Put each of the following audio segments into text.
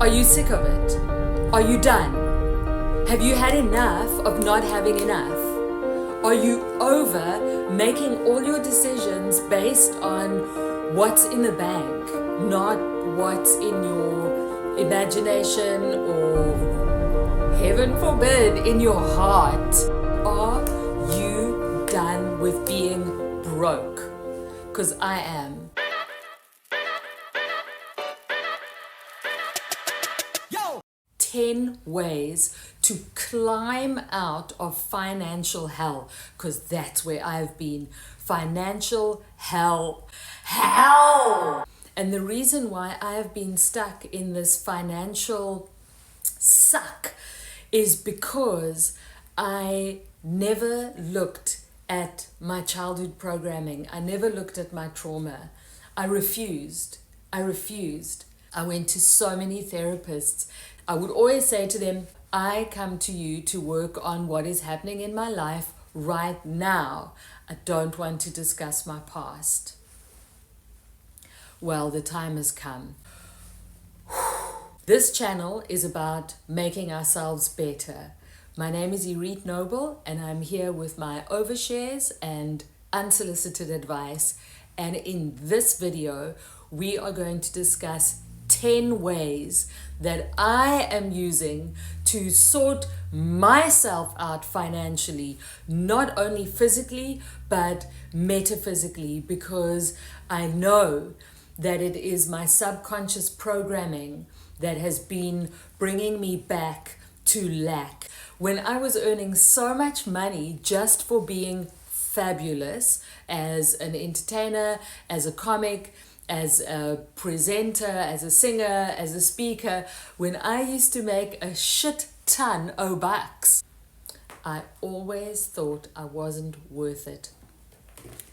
Are you sick of it? Are you done? Have you had enough of not having enough? Are you over making all your decisions based on what's in the bank, not what's in your imagination or, heaven forbid, in your heart? Are you done with being broke? Because I am. 10 ways to climb out of financial hell, because that's where I've been. Financial hell. And the reason why I have been stuck in this financial suck is because I never looked at my childhood programming. I never looked at my trauma. I refused. I went to so many therapists. I would always say to them, I come to you to work on what is happening in my life right now. I don't want to discuss my past. Well, the time has come. This channel is about making ourselves better. My name is Irit Noble, and I'm here with my overshares and unsolicited advice. And in this video, we are going to discuss 10 ways that I am using to sort myself out financially, not only physically, but metaphysically, because I know that it is my subconscious programming that has been bringing me back to lack. When I was earning so much money just for being fabulous as an entertainer, as a comic, as a presenter, as a singer, as a speaker, when I used to make a shit ton of bucks, I always thought I wasn't worth it.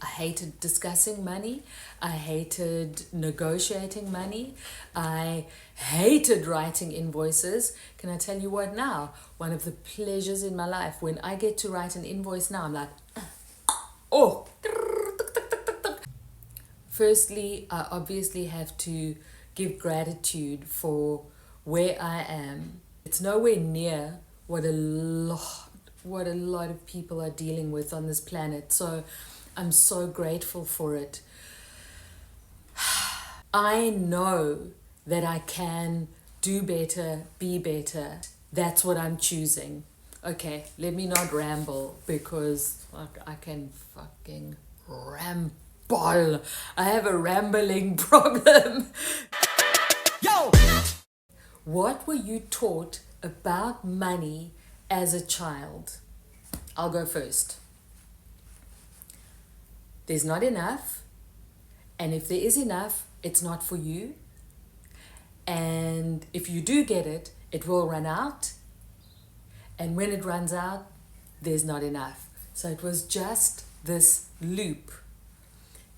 I hated discussing money. I hated negotiating money. I hated writing invoices. Can I tell you what now? One of the pleasures in my life, when I get to write an invoice now, I'm like, oh. Firstly, I obviously have to give gratitude for where I am. It's nowhere near what a lot of people are dealing with on this planet. So I'm so grateful for it. I know that I can do better, be better. That's what I'm choosing. Okay, let me not ramble, because I can fucking ramble. I have a rambling problem. Yo! What were you taught about money as a child? I'll go first. There's not enough, and if there is enough, it's not for you. And if you do get it, it will run out. And when it runs out, there's not enough. So it was just this loop.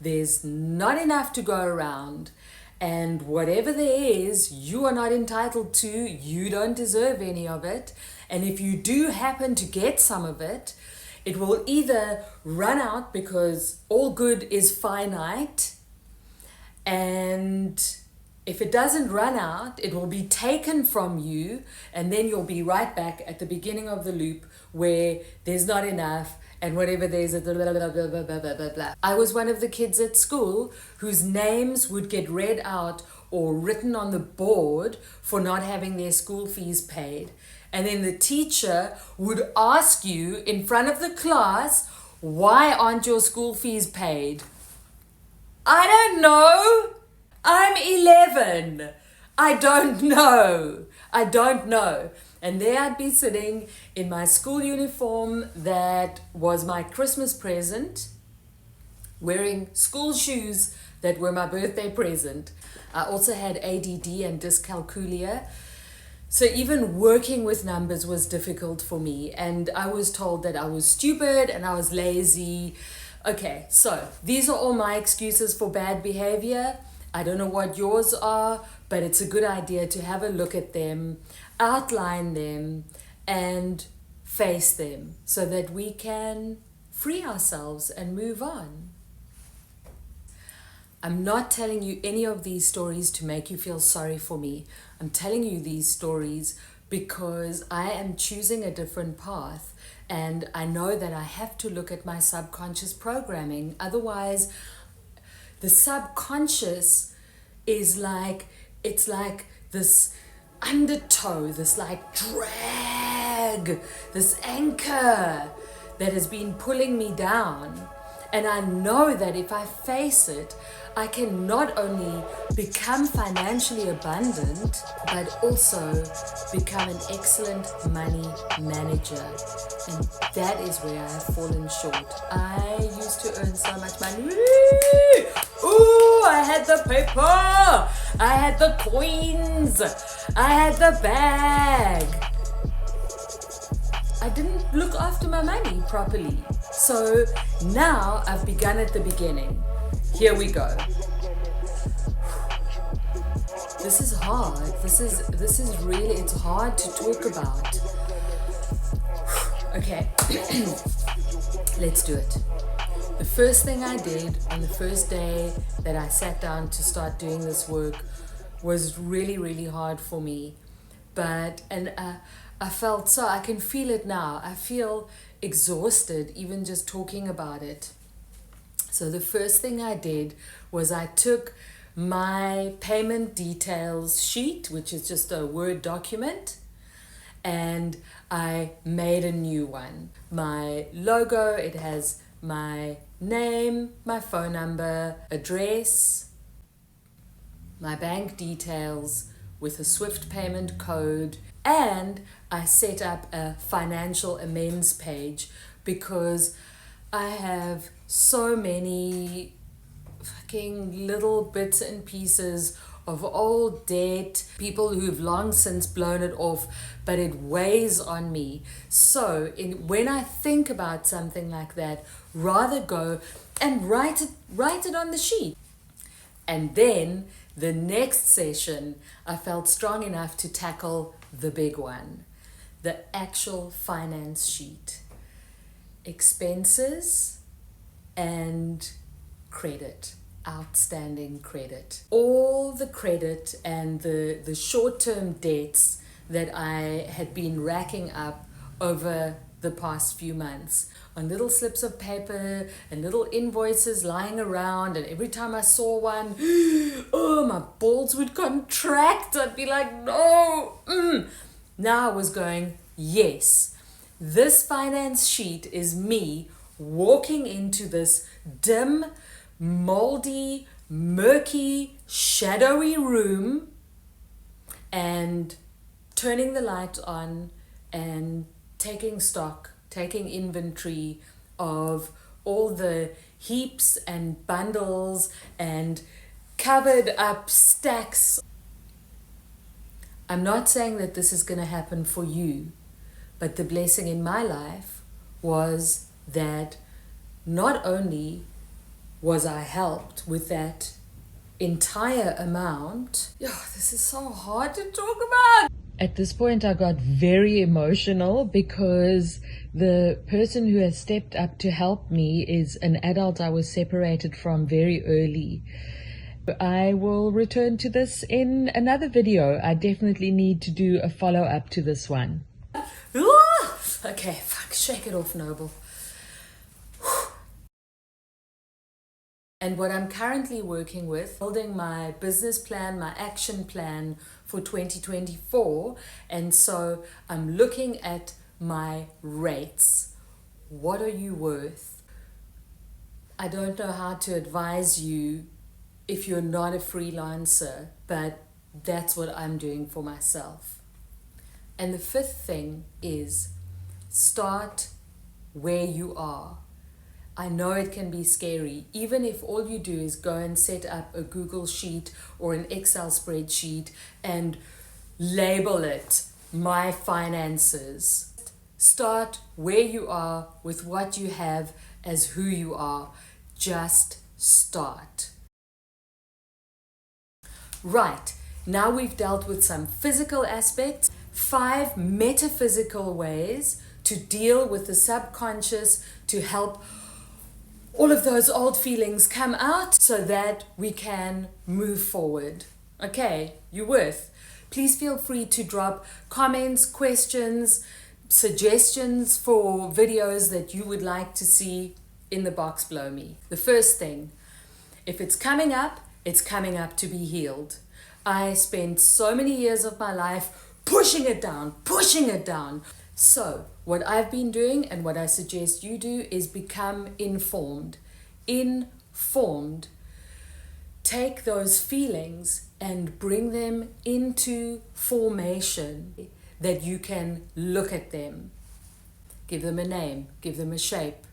There's not enough to go around, and whatever there is, you are not entitled to. You don't deserve any of it. And if you do happen to get some of it, it will either run out, because all good is finite, and if it doesn't run out, it will be taken from you, and then you'll be right back at the beginning of the loop where there's not enough, and whatever there's blah, blah, blah, blah, blah, blah, blah, blah. I was one of the kids at school whose names would get read out or written on the board for not having their school fees paid. And then the teacher would ask you in front of the class, why aren't your school fees paid? I don't know. I'm 11. I don't know. And there I'd be sitting in my school uniform that was my Christmas present, wearing school shoes that were my birthday present. I also had ADD and dyscalculia. So even working with numbers was difficult for me. And I was told that I was stupid and I was lazy. Okay, so these are all my excuses for bad behavior. I don't know what yours are, but it's a good idea to have a look at them, outline them, and face them so that we can free ourselves and move on. I'm not telling you any of these stories to make you feel sorry for me. I'm telling you these stories because I am choosing a different path, and I know that I have to look at my subconscious programming. Otherwise, the subconscious is like, it's like this undertow, this like drag, this anchor that has been pulling me down. And I know that if I face it, I can not only become financially abundant, but also become an excellent money manager. And that is where I have fallen short. I used to earn so much money. Ooh, I had the paper, I had the coins, I had the bag. I didn't look after my money properly. So now I've begun at the beginning. Here we go. This is hard. This is really, it's hard to talk about. Okay, let's do it. The first thing I did on the first day that I sat down to start doing this work was really, really hard for me. I felt so, I can feel it now. I feel exhausted even just talking about it. So the first thing I did was I took my payment details sheet, which is just a Word document, and I made a new one. My logo, it has my name, my phone number, address, my bank details with a Swift payment code, and I set up a financial amends page because I have so many fucking little bits and pieces of old debt, people who've long since blown it off, but it weighs on me. So when I think about something like that, rather go and write it on the sheet. And then the next session, I felt strong enough to tackle the big one, the actual finance sheet. Expenses and credit, outstanding credit. All the credit and the short-term debts that I had been racking up over the past few months on little slips of paper and little invoices lying around, and every time I saw one, oh, my balls would contract. I'd be like, no. Now I was going, yes, this finance sheet is me walking into this dim, moldy, murky, shadowy room and turning the light on and taking stock, taking inventory of all the heaps and bundles and covered up stacks. I'm not saying that this is going to happen for you, but the blessing in my life was that not only was I helped with that entire amount. This is so hard to talk about. At this point, I got very emotional because the person who has stepped up to help me is an adult I was separated from very early. I will return to this in another video. I definitely need to do a follow-up to this one. Okay, shake it off, Noble. And what I'm currently working with, building my business plan, my action plan for 2024. And so I'm looking at my rates. What are you worth? I don't know how to advise you if you're not a freelancer, but that's what I'm doing for myself. And the fifth thing is start where you are. I know it can be scary, even if all you do is go and set up a Google sheet or an Excel spreadsheet and label it My Finances. Start where you are with what you have as who you are. Just start. Right, now we've dealt with some physical aspects, 5 metaphysical ways to deal with the subconscious to help all of those old feelings come out so that we can move forward. Okay, you're worth. Please feel free to drop comments, questions, suggestions for videos that you would like to see in the box below me. The first thing, if it's coming up to be healed. I spent so many years of my life pushing it down. So what I've been doing and what I suggest you do is become informed. Take those feelings and bring them into formation that you can look at them. Give them a name, give them a shape.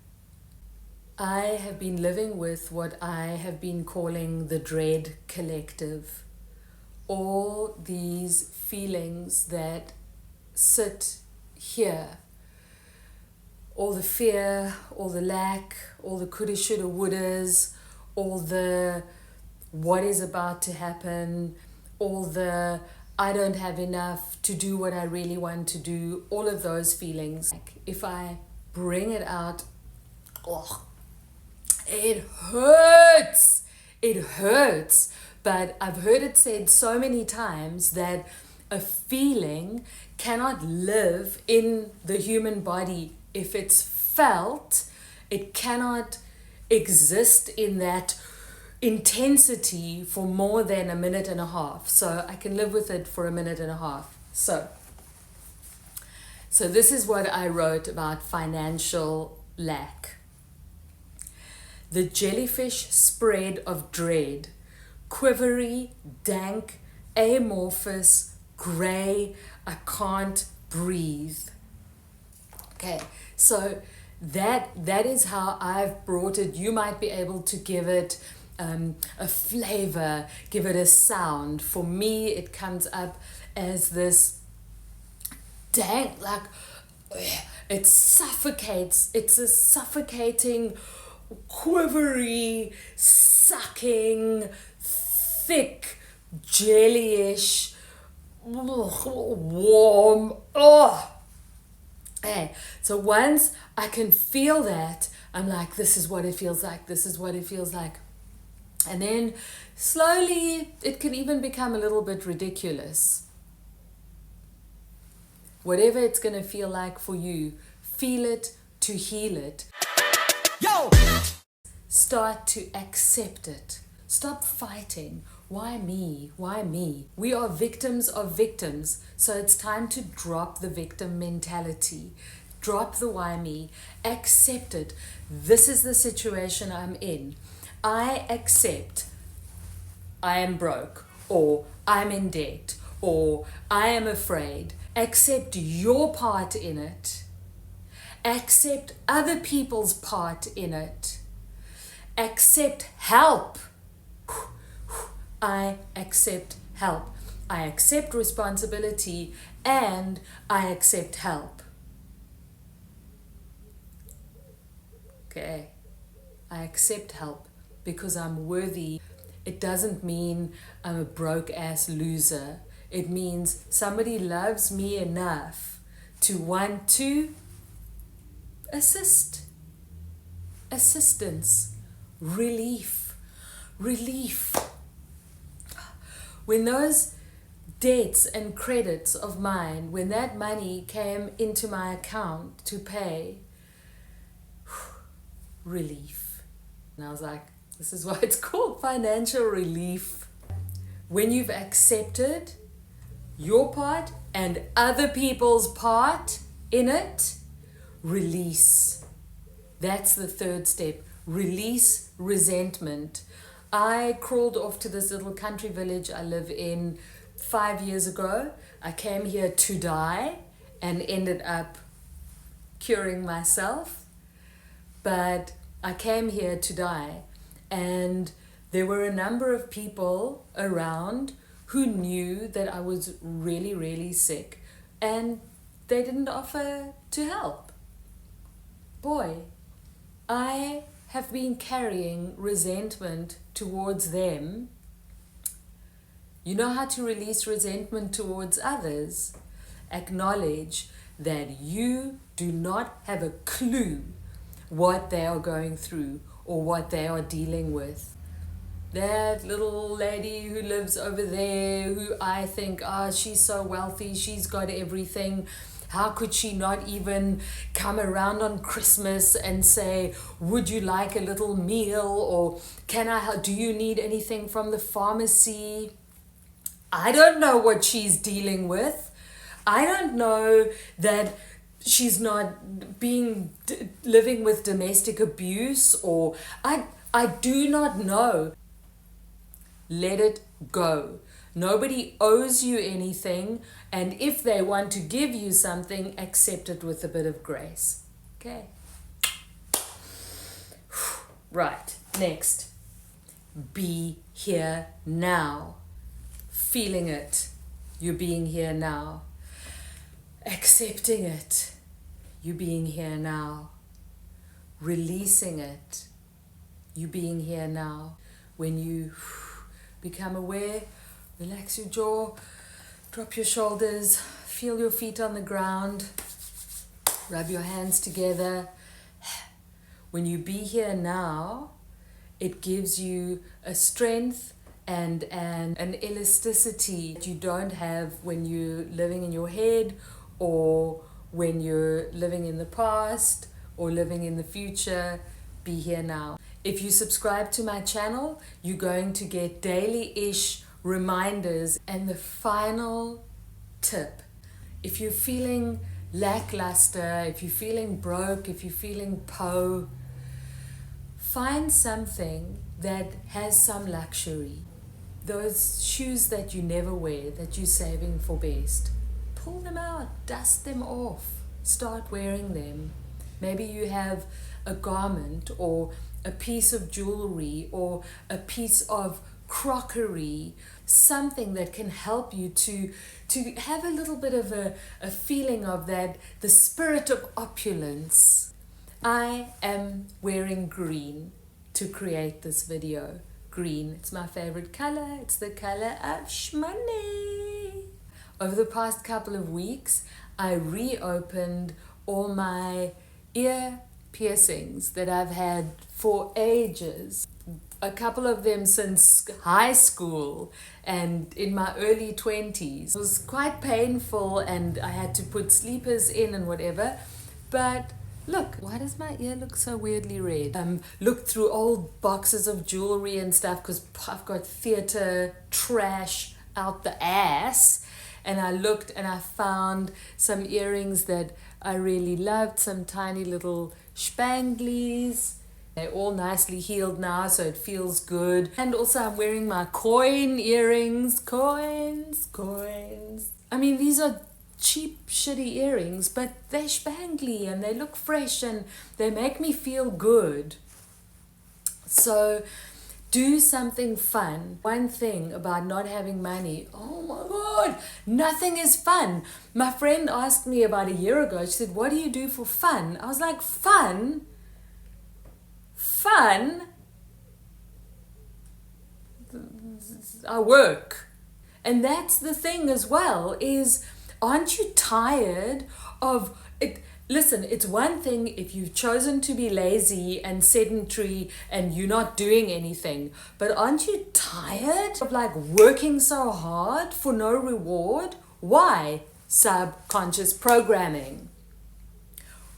I have been living with what I have been calling the dread collective. All these feelings that sit here. All the fear, all the lack, all the coulda, shoulda, wouldas, all the what is about to happen, all the I don't have enough to do what I really want to do, all of those feelings. If I bring it out, it hurts. But I've heard it said so many times that a feeling cannot live in the human body if it's felt. It cannot exist in that intensity for more than a minute and a half. So I can live with it for a minute and a half. So this is what I wrote about financial lack. The jellyfish spread of dread, quivery, dank, amorphous, grey, I can't breathe. Okay, so that is how I've brought it. You might be able to give it a flavor, give it a sound. For me, it comes up as this dank, like it suffocates. It's a suffocating, quivery, sucking, thick, jellyish, warm. Hey, so once I can feel that, I'm like, this is what it feels like. And then slowly it can even become a little bit ridiculous. Whatever it's going to feel like for you, feel it to heal it. Yo! Start to accept it. Stop fighting. Why me? We are victims of victims. So it's time to drop the victim mentality. Drop the why me. Accept it. This is the situation I'm in. I accept I am broke, or I'm in debt, or I am afraid. Accept your part in it. Accept other people's part in it. Accept help. I accept help. I accept responsibility and I accept help. Okay. I accept help because I'm worthy. It doesn't mean I'm a broke ass loser. It means somebody loves me enough to want to assist. Assistance. Relief. When those debts and credits of mine, when that money came into my account to pay, relief. And I was like, this is why it's called financial relief. When you've accepted your part and other people's part in it, release. That's the third step. Release resentment. I crawled off to this little country village I live in 5 years ago. I came here to die and ended up curing myself. But I came here to die. And there were a number of people around who knew that I was really, really sick. And they didn't offer to help. Boy, I have been carrying resentment towards them. You know how to release resentment towards others? Acknowledge that you do not have a clue what they are going through or what they are dealing with. that little lady who lives over there, who I think, she's so wealthy, she's got everything. How could she not even come around on Christmas and say, would you like a little meal? Or do you need anything from the pharmacy? I don't know what she's dealing with. I don't know that she's not living with domestic abuse, or I do not know. Let it go. Nobody owes you anything, and if they want to give you something, accept it with a bit of grace. Okay. Right, next. Be here now. Feeling it. You're being here now. Accepting it. You being here now. Releasing it. You being here now. When you become aware, relax your jaw, drop your shoulders, feel your feet on the ground, rub your hands together. When you be here now, it gives you a strength and an elasticity that you don't have when you're living in your head, or when you're living in the past or living in the future. Be here now. If you subscribe to my channel, you're going to get daily-ish reminders. And the final tip, if you're feeling lackluster, if you're feeling broke, if you're feeling find something that has some luxury. Those shoes that you never wear, that you're saving for best, pull them out, dust them off, start wearing them. Maybe you have a garment or a piece of jewelry or a piece of crockery, something that can help you to have a little bit of a feeling of that, the spirit of opulence. I am wearing green to create this video. Green, it's my favorite color. It's the color of shmoney. Over the past couple of weeks, I reopened all my ear piercings that I've had for ages. A couple of them since high school and in my early 20s. It was quite painful and I had to put sleepers in and whatever. But look, why does my ear look so weirdly red? Looked through old boxes of jewelry and stuff because I've got theater trash out the ass. And I looked and I found some earrings that I really loved, some tiny little spanglies. They're all nicely healed now, so it feels good. And also I'm wearing my coin earrings. Coins. I mean, these are cheap, shitty earrings, but they're spangly and they look fresh and they make me feel good. So do something fun. One thing about not having money, oh my God, nothing is fun. My friend asked me about a year ago, she said, what do you do for fun? I was like, fun? I work. And that's the thing as well, is aren't you tired of it? Listen, it's one thing if you've chosen to be lazy and sedentary and you're not doing anything, but aren't you tired of like working so hard for no reward? Why? Subconscious programming.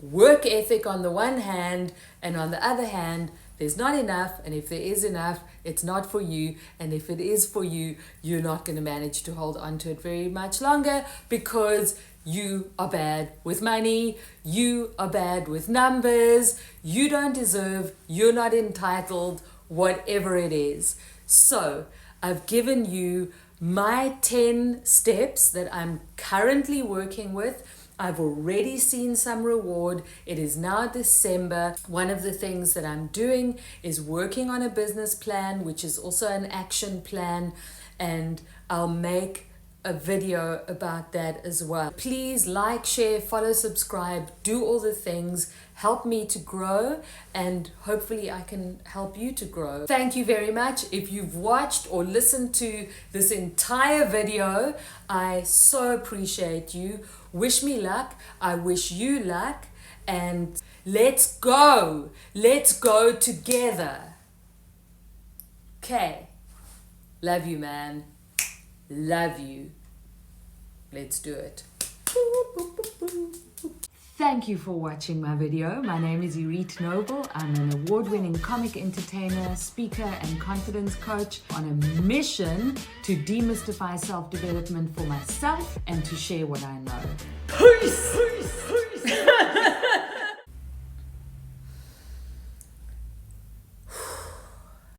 Work ethic on the one hand, and on the other hand, there's not enough, and if there is enough, it's not for you, and if it is for you, you're not going to manage to hold on to it very much longer because you are bad with money, you are bad with numbers, you don't deserve, you're not entitled, whatever it is. So I've given you my 10 steps that I'm currently working with. I've already seen some reward. It is now December. One of the things that I'm doing is working on a business plan, which is also an action plan, and I'll make a video about that as well. Please like, share, follow, subscribe, do all the things. Help me to grow, and hopefully I can help you to grow. Thank you very much. If you've watched or listened to this entire video, I so appreciate you. Wish me luck. I wish you luck, and let's go. Let's go together. Okay. Love you, man. Love you. Let's do it. Thank you for watching my video. My name is Irit Noble. I'm an award-winning comic entertainer, speaker, and confidence coach on a mission to demystify self-development for myself and to share what I know. Peace!